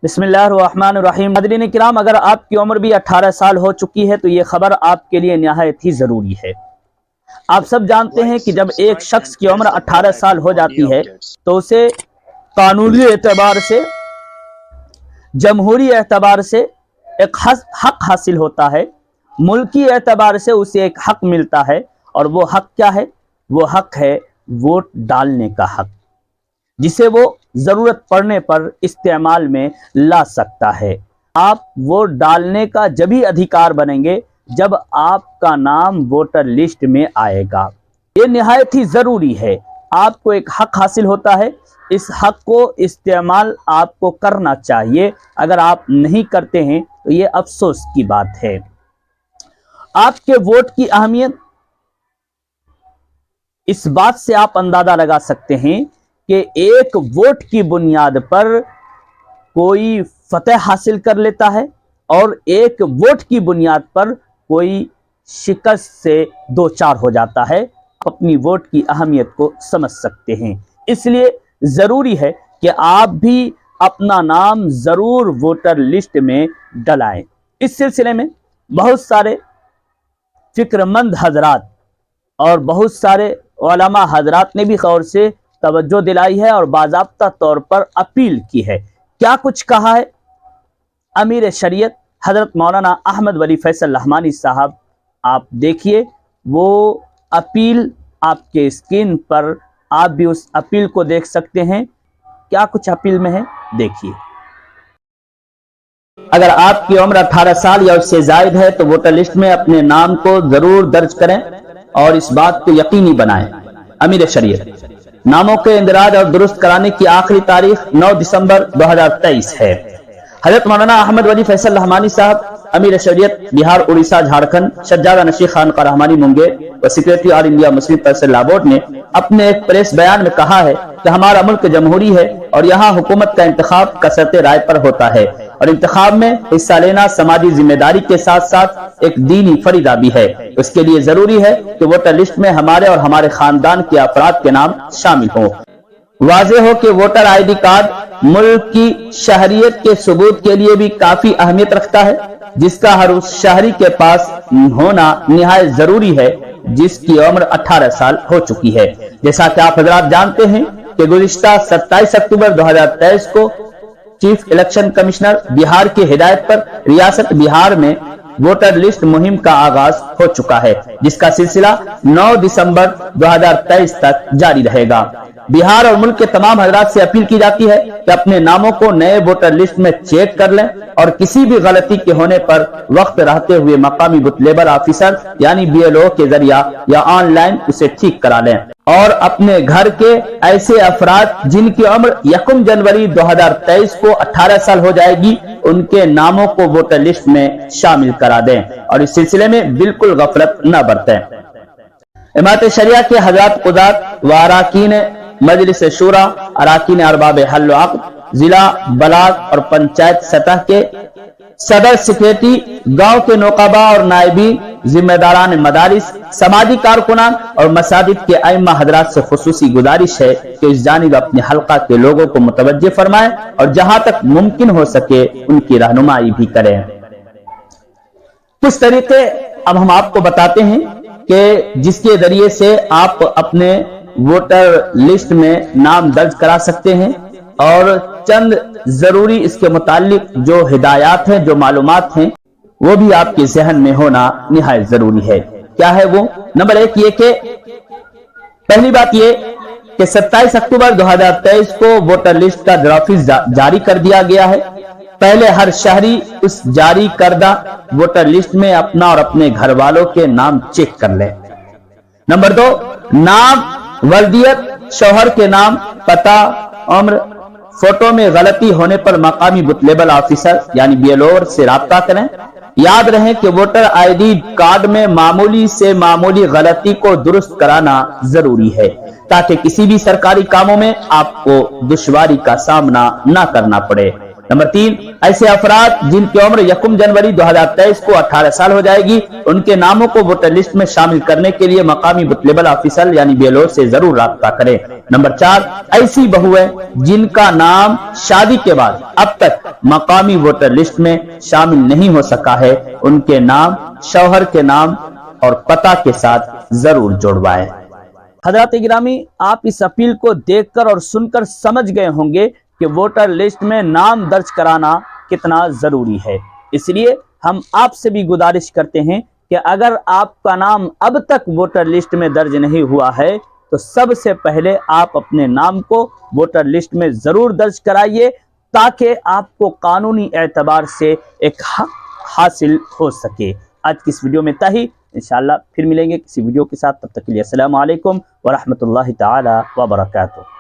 बिस्मिल्लाहिर्रहमानिर्रहीम। नाज़रीन किराम, अगर आपकी उम्र भी 18 साल हो चुकी है तो ये खबर आपके लिए निहायत ही ज़रूरी है। आप सब जानते हैं कि जब एक शख्स की उम्र 18 साल हो जाती है तो उसे कानूनी एतबार से, जमहूरी एतबार से एक हक हासिल होता है, मुल्की एतबार से उसे एक हक मिलता है। और वो हक क्या है? वो हक है वोट डालने का हक, जिसे वो ज़रूरत पड़ने पर इस्तेमाल में ला सकता है। आप वोट डालने का जभी अधिकार बनेंगे जब आपका नाम वोटर लिस्ट में आएगा। ये निहायत ही ज़रूरी है। आपको एक हक हासिल होता है, इस हक को इस्तेमाल आपको करना चाहिए। अगर आप नहीं करते हैं तो ये अफसोस की बात है। आपके वोट की अहमियत इस बात से आप अंदाजा लगा सकते हैं कि एक वोट की बुनियाद पर कोई फतह हासिल कर लेता है और एक वोट की बुनियाद पर कोई शिकस्त से दो चार हो जाता है। अपनी वोट की अहमियत को समझ सकते हैं। इसलिए ज़रूरी है कि आप भी अपना नाम ज़रूर वोटर लिस्ट में डलाएं। इस सिलसिले में बहुत सारे फिक्रमंद हजरात और बहुत सारे उलमा हजरात ने भी गौर से तवज्जो दिलाई है और बाज़ाब्ता तौर पर अपील की है। क्या कुछ कहा है अमीर शरीयत हजरत मौलाना अहमद वली फैसल रहमानी साहब? आप देखिए वो अपील आपके स्क्रीन पर, आप भी उस अपील को देख सकते हैं। क्या कुछ अपील में है, देखिए। अगर आपकी उम्र 18 साल या उससे जायद है तो वोटर लिस्ट में अपने नाम को जरूर दर्ज करें और इस बात को यकीनी बनाएं। अमीर शरीयत, नामों के इंदराज और दुरुस्त कराने की आखिरी तारीख 9 दिसंबर 2023 है। हजरत मौलाना अहमद वली फैसल रहमानी साहब, अमीर शरीयत बिहार, उड़ीसा, झारखंड, सज्जादा नशीद खानका रहमानी मुंगेर व secretary all India Muslim personal board ने अपने एक प्रेस बयान में कहा है कि हमारा मुल्क जमहूरी है और यहाँ हुकूमत का इंतखाब कसरत राय पर होता है और इंतखाब में हिस्सा लेना समाजी जिम्मेदारी के साथ साथ एक दीनी फरीदा भी है। उसके लिए जरूरी है कि वोटर लिस्ट में हमारे और हमारे खानदान के अफराद के नाम शामिल हों। वाज़ेह हो कि वोटर आईडी कार्ड मुल्क की शहरियत के सबूत के लिए भी काफी अहमियत रखता है, जिसका हर उस शहरी के पास होना निहायत जरूरी है जिसकी उम्र 18 साल हो चुकी है। जैसा कि आप हजरात जानते हैं कि गुज़िश्ता 27 अक्टूबर 2023 को चीफ इलेक्शन कमिश्नर बिहार की हिदायत पर रियासत बिहार में वोटर लिस्ट मुहिम का आगाज हो चुका है, जिसका सिलसिला 9 दिसंबर 2023 तक जारी रहेगा। बिहार और मुल्क के तमाम हजरात से अपील की जाती है कि अपने नामों को नए वोटर लिस्ट में चेक कर लें और किसी भी गलती के होने पर वक्त रहते हुए मकामी बूथ लेवल ऑफिसर यानी BLO के जरिया या ऑनलाइन उसे ठीक करा लें। और अपने घर के ऐसे अफराद जिनकी उम्र 1 जनवरी 2023 को 18 साल हो जाएगी, उनके नामों को वोटर लिस्ट में शामिल करा दें और इस सिलसिले में बिल्कुल गफलत न बरतें। इमारत शरिया के हजरात कुदात व अराकीन मजलिस शूरा, अराकीन अरबाब हल व अक़्द, जिला, ब्लॉक और पंचायत सतह के सदर, सेक्रेटरी, गांव के नौकाबा और नायबीन, जिम्मेदारान मदारिस, समाजी कारकुनान और मसाजिद के अइम्मा हजरात से खुसूसी गुजारिश है कि इस जानिब अपने हल्का के लोगों को मुतवज्जे फरमाएं और जहां तक मुमकिन हो सके उनकी रहनुमाई भी करें। कुछ तरीके अब हम आपको बताते हैं कि जिसके जरिए से आप अपने वोटर लिस्ट में नाम दर्ज करा सकते हैं और चंद जरूरी इसके मुतालिक जो हिदायत हैं, जो मालूमात हैं, वो भी आपके जहन में होना निहायत जरूरी है। क्या है वो? नंबर 1 ये कि पहली बात ये कि 27 अक्टूबर 2023 को वोटर लिस्ट का ड्राफ्ट जारी कर दिया गया है। पहले हर शहरी उस जारी करदा वोटर लिस्ट में अपना और अपने घर वालों के नाम चेक कर ले। नंबर 2, नाम, वर्दियत, शौहर के नाम, पता, उम्र, फोटो में गलती होने पर मकामी बूथ लेवल ऑफिसर यानी BLO से राब्ता करें। याद रहे कि वोटर आईडी कार्ड में मामूली से मामूली गलती को दुरुस्त कराना जरूरी है ताकि किसी भी सरकारी कामों में आपको दुश्वारी का सामना ना करना पड़े। नंबर 3, ऐसे अफराद जिनकी उम्र 1 जनवरी 2023 को 18 साल हो जाएगी, उनके नामों को वोटर लिस्ट में शामिल करने के लिए मकामी बूथ लेवल ऑफिसर यानी BLO से जरूर राब्ता करें। नंबर 4, ऐसी बहुएं जिनका नाम शादी के बाद अब तक मकामी वोटर लिस्ट में शामिल नहीं हो सका है, उनके नाम शौहर के नाम और पता के साथ जरूर जुड़वाएं। हजरात गिरामी, आप इस अपील को देखकर और सुनकर समझ गए होंगे कि वोटर लिस्ट में नाम दर्ज कराना कितना जरूरी है। इसलिए हम आपसे भी गुजारिश करते हैं कि अगर आपका नाम अब तक वोटर लिस्ट में दर्ज नहीं हुआ है तो सबसे पहले आप अपने नाम को वोटर लिस्ट में जरूर दर्ज कराइए, ताकि आपको कानूनी एतबार से एक हक हासिल हो सके। आज की इस वीडियो में इतना ही, इंशाअल्लाह फिर मिलेंगे किसी वीडियो के साथ। तब तक के लिए अस्सलामु अलैकुम व रहमतुल्लाहि ताला व बरकातुहू।